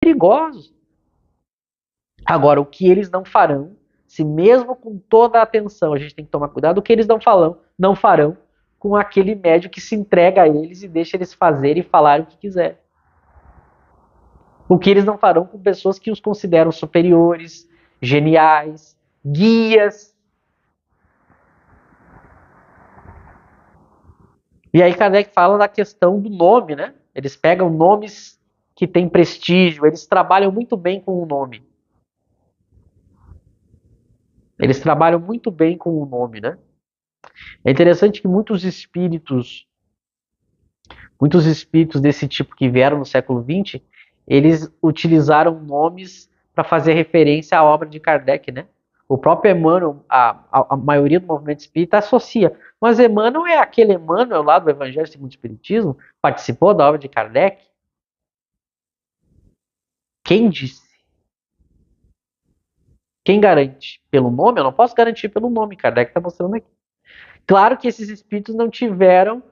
perigosos. Agora, o que eles não farão, se mesmo com toda a atenção a gente tem que tomar cuidado, o que eles não farão com aquele médium que se entrega a eles e deixa eles fazerem e falarem o que quiser. O que eles não farão com pessoas que os consideram superiores, geniais, guias. E aí Kardec fala da questão do nome, né? Eles pegam nomes que têm prestígio, eles trabalham muito bem com o nome. Eles trabalham muito bem com o nome, né? É interessante que muitos espíritos desse tipo que vieram no século XX, eles utilizaram nomes para fazer referência à obra de Kardec, né? O próprio Emmanuel, a maioria do movimento espírita associa. Mas Emmanuel é aquele Emmanuel lá do Evangelho segundo o Espiritismo, participou da obra de Kardec. Quem disse? Quem garante? Pelo nome? Eu não posso garantir pelo nome, Kardec está mostrando aqui. Claro que esses espíritos não tiveram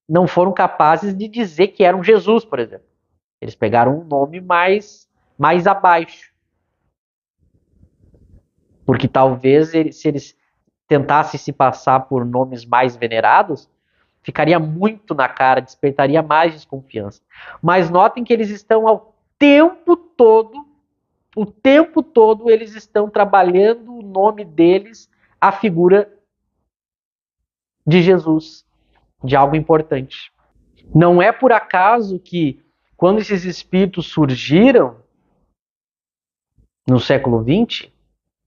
não foram capazes de dizer que eram Jesus, por exemplo. Eles pegaram um nome mais abaixo. Porque talvez se eles tentassem se passar por nomes mais venerados, ficaria muito na cara, despertaria mais desconfiança. Mas notem que eles estão o tempo todo eles estão trabalhando o nome deles, a figura de Jesus, de algo importante. Não é por acaso que, quando esses espíritos surgiram no século XX,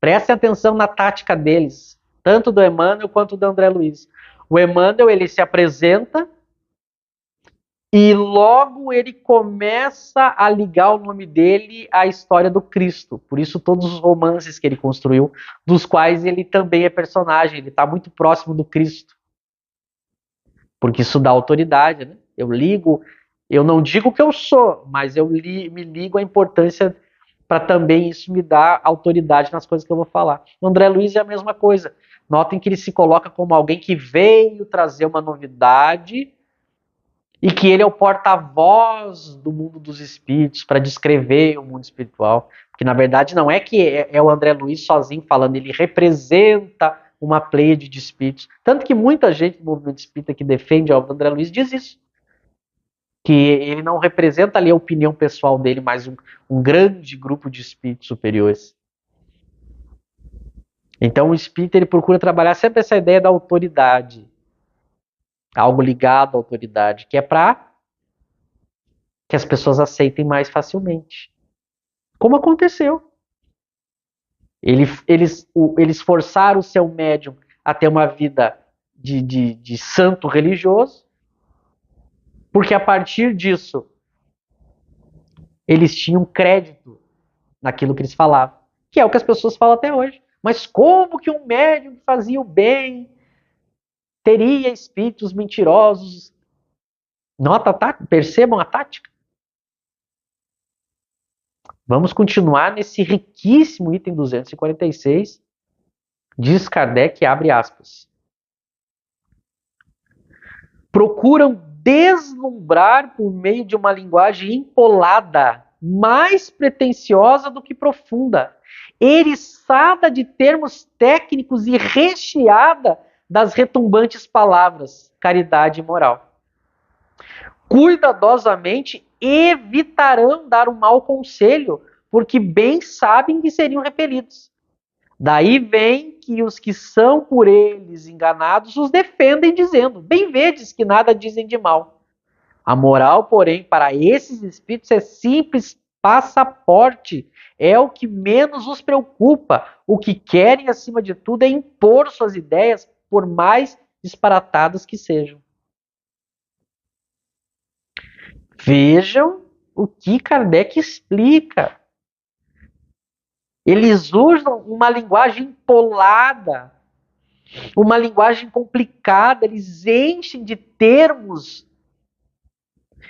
prestem atenção na tática deles, tanto do Emmanuel quanto do André Luiz. O Emmanuel, ele se apresenta e logo ele começa a ligar o nome dele à história do Cristo. Por isso todos os romances que ele construiu, dos quais ele também é personagem, ele está muito próximo do Cristo. Porque isso dá autoridade, né? Eu não digo que eu sou, mas me ligo à importância para também isso me dar autoridade nas coisas que eu vou falar. O André Luiz é a mesma coisa. Notem que ele se coloca como alguém que veio trazer uma novidade e que ele é o porta-voz do mundo dos espíritos para descrever o mundo espiritual. Porque na verdade não é que é o André Luiz sozinho falando, ele representa uma pleiade de espíritos. Tanto que muita gente do movimento espírita que defende a obra do André Luiz diz isso. Que ele não representa ali a opinião pessoal dele, mas um grande grupo de espíritos superiores. Então o espírita ele procura trabalhar sempre essa ideia da autoridade. Algo ligado à autoridade, que é para que as pessoas aceitem mais facilmente. Como aconteceu. Eles forçaram o seu médium a ter uma vida de santo religioso, porque a partir disso eles tinham crédito naquilo que eles falavam, que é o que as pessoas falam até hoje. Mas como que um médium que fazia o bem teria espíritos mentirosos? Percebam a tática? Vamos continuar nesse riquíssimo item 246. Diz Kardec, abre aspas. Procuram deslumbrar por meio de uma linguagem empolada, mais pretensiosa do que profunda, eriçada de termos técnicos e recheada das retumbantes palavras caridade e moral. Cuidadosamente evitarão dar um mau conselho, porque bem sabem que seriam repelidos. Daí vem que os que são por eles enganados os defendem dizendo, bem vedes que nada dizem de mal. A moral, porém, para esses espíritos é simples passaporte, é o que menos os preocupa. O que querem, acima de tudo, é impor suas ideias, por mais disparatadas que sejam. Vejam o que Kardec explica. Eles usam uma linguagem empolada, uma linguagem complicada, eles enchem de termos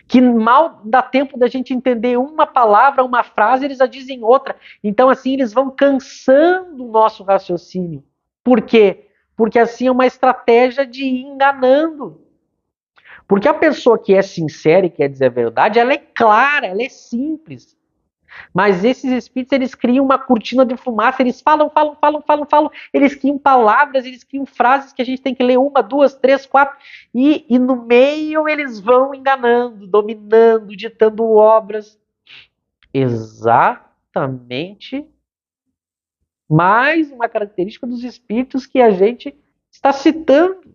que mal dá tempo da gente entender uma palavra, uma frase, eles já dizem outra. Então, assim, eles vão cansando o nosso raciocínio. Por quê? Porque, assim, é uma estratégia de ir enganando. Porque a pessoa que é sincera e quer dizer a verdade, ela é clara, ela é simples. Mas esses espíritos, eles criam uma cortina de fumaça, eles falam, eles criam palavras, eles criam frases que a gente tem que ler uma, duas, três, quatro, e no meio eles vão enganando, dominando, ditando obras. Exatamente mais uma característica dos espíritos que a gente está citando.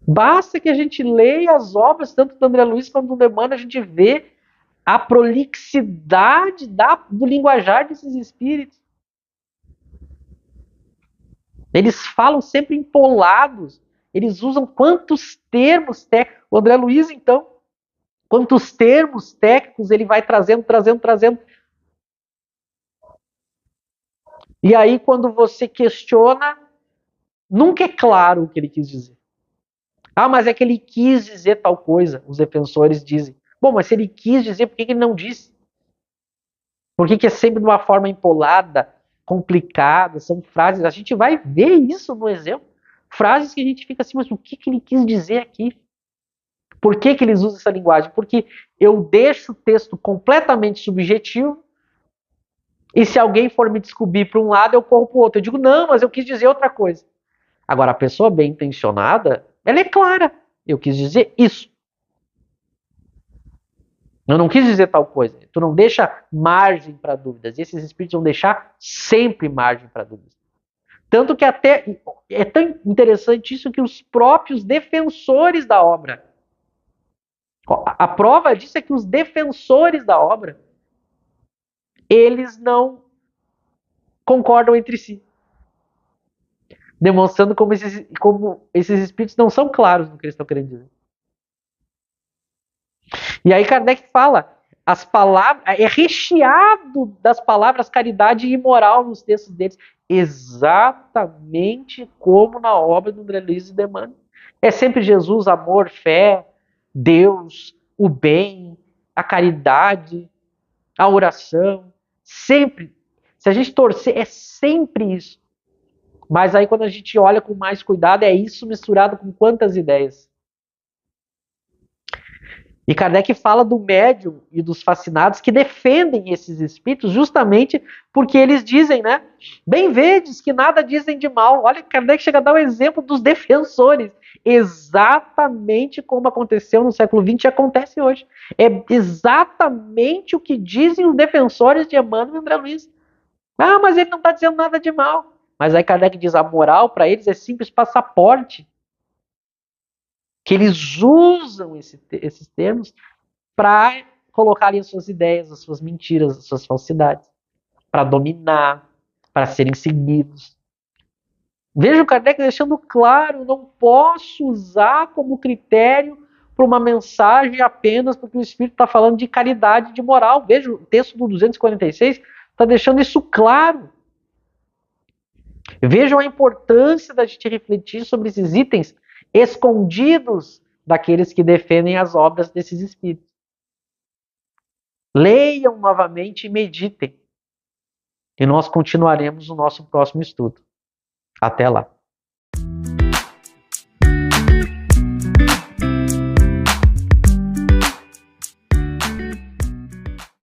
Basta que a gente leia as obras, tanto do André Luiz quanto do Emmanuel, a gente vê a prolixidade do linguajar desses espíritos. Eles falam sempre empolados. Eles usam quantos termos técnicos. O André Luiz, então, quantos termos técnicos ele vai trazendo. E aí, quando você questiona, nunca é claro o que ele quis dizer. Ah, mas é que ele quis dizer tal coisa, os defensores dizem. Bom, mas se ele quis dizer, por que ele não disse? Por que é sempre de uma forma empolada, complicada, são frases, a gente vai ver isso no exemplo. Frases que a gente fica assim, mas o que ele quis dizer aqui? Por que eles usam essa linguagem? Porque eu deixo o texto completamente subjetivo e se alguém for me descobrir para um lado, eu corro para o outro. Eu digo, não, mas eu quis dizer outra coisa. Agora, a pessoa bem intencionada, ela é clara. Eu quis dizer isso. Eu não quis dizer tal coisa. Tu não deixa margem para dúvidas. E esses espíritos vão deixar sempre margem para dúvidas. Tanto que até é tão interessante isso que os próprios defensores da obra, a prova disso é que os defensores da obra, eles não concordam entre si. Demonstrando como esses espíritos não são claros no que eles estão querendo dizer. E aí Kardec fala, as palavras, é recheado das palavras caridade e moral nos textos deles, exatamente como na obra do André Luiz e de Emmanuel. É sempre Jesus, amor, fé, Deus, o bem, a caridade, a oração, sempre. Se a gente torcer, é sempre isso. Mas aí quando a gente olha com mais cuidado, é isso misturado com quantas ideias? E Kardec fala do médium e dos fascinados que defendem esses espíritos justamente porque eles dizem, né? Bem vedes que nada dizem de mal. Olha, Kardec chega a dar o exemplo dos defensores. Exatamente como aconteceu no século XX e acontece hoje. É exatamente o que dizem os defensores de Emmanuel e André Luiz. Ah, mas ele não está dizendo nada de mal. Mas aí Kardec diz, a moral para eles é simples passaporte. Que eles usam esses termos para colocarem as suas ideias, as suas mentiras, as suas falsidades, para dominar, para serem seguidos. Veja o Kardec deixando claro, não posso usar como critério para uma mensagem apenas porque o Espírito está falando de caridade e de moral. Veja, o texto do 246 está deixando isso claro. Vejam a importância da gente refletir sobre esses itens escondidos daqueles que defendem as obras desses espíritos. Leiam novamente e meditem. E nós continuaremos o nosso próximo estudo. Até lá.